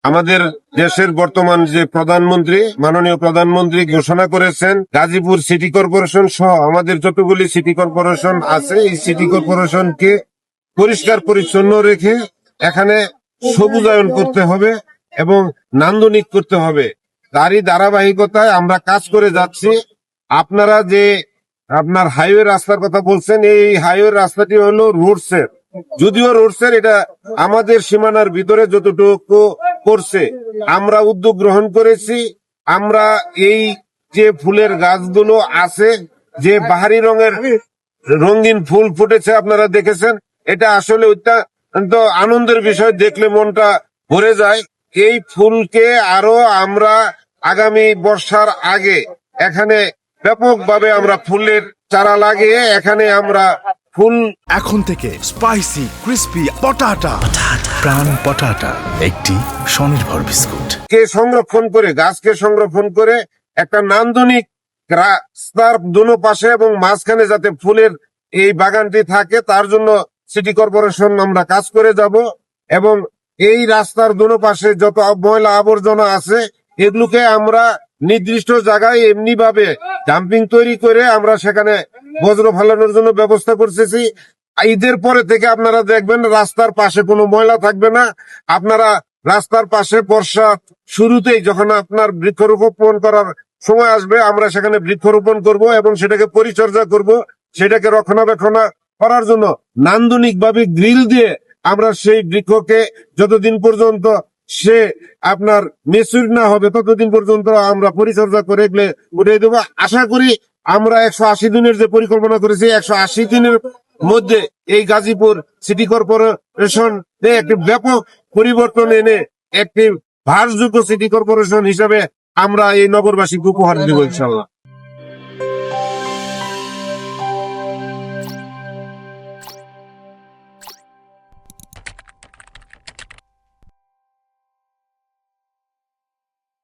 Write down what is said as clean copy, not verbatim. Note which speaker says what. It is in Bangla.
Speaker 1: আমাদের দেশের বর্তমান যে প্রধানমন্ত্রী, মাননীয় প্রধানমন্ত্রী ঘোষণা করেছেন গাজীপুর সিটি কর্পোরেশন সহ আমাদের যতগুলি সিটি কর্পোরেশন আছে, এই সিটি কর্পোরেশনকে পরিষ্কার পরিচ্ছন্ন রেখে এখানে সবুজায়ন করতে হবে এবং নান্দনিক করতে হবে। তারই ধারাবাহিকতায় আমরা কাজ করে যাচ্ছি। আপনারা যে আপনার হাইওয়ে রাস্তার কথা বলছেন, এই হাইওয়ে রাস্তাটি হলো রোডসের, যদিও রোডসের এটা আমাদের সীমানার ভিতরে যতটুকু করছে আমরা উদ্যোগ গ্রহণ করেছি। আমরা এই যে ফুলের গাছগুলো আছে, যে বাহারি রঙের রঙিন ফুল ফুটেছে আপনারা দেখেছেন, এটা আসলে অত্যন্ত আনন্দের বিষয়, দেখলে মনটা ভরে যায়। এই ফুলকে আরো আমরা আগামী বর্ষার আগে এখানে ব্যাপকভাবে আমরা ফুলের চারা লাগিয়ে এখানে আমরা ফুল
Speaker 2: এখন থেকে স্পাইসি ক্রিস্পি পটাটা প্রাণ পটাটা একটি স্বনির্ভর বিস্কুট
Speaker 1: কে সংরক্ষণ করে, গাছকে সংরক্ষণ করে একটা নান্দনিক রাস্তার দুনো পাশে এবং মাঝখানে যাতে ফুলের এই বাগানটি থাকে, তার জন্য সিটি কর্পোরেশন আমরা কাজ করে যাব। এবং এই রাস্তার দুনো পাশে যত ময়লা আবর্জনা আছে এগুলোকে আমরা নির্দিষ্ট জায়গায় এমনি ভাবে ডাম্পিং তৈরি করে আমরা সেখানে বজ্র ফেলানোর জন্য ব্যবস্থা করতেছি। ঈদের পরে থেকে আপনারা দেখবেন রাস্তার পাশে কোনো ময়লা থাকবে না। আপনারা রাস্তার পাশে বর্ষা শুরুতেই যখন আপনার বৃক্ষরোপণ করার সময় আসবে, আমরা সেখানে বৃক্ষরোপণ করব এবং সেটাকে পরিচর্যা করব। সেটাকে রক্ষণাবেক্ষণ করার জন্য নান্দনিক ভাবে গ্রিল দিয়ে আমরা সেই বৃক্ষকে যতদিন পর্যন্ত সে আপনার মেচুর না হবে ততদিন পর্যন্ত আমরা পরিচর্যা করে এগুলো উঠিয়ে দেবো। আশা করি আমরা 180 দিনের যে পরিকল্পনা করেছি, 180 দিনের মধ্যে এই গাজীপুর সিটি কর্পোরেশন একটি ব্যাপক পরিবর্তন এনে একটি ভারযোগ্য সিটি কর্পোরেশন হিসাবে আমরা এই নগরবাসীকে উপহার দেব ইনশাল্লাহ।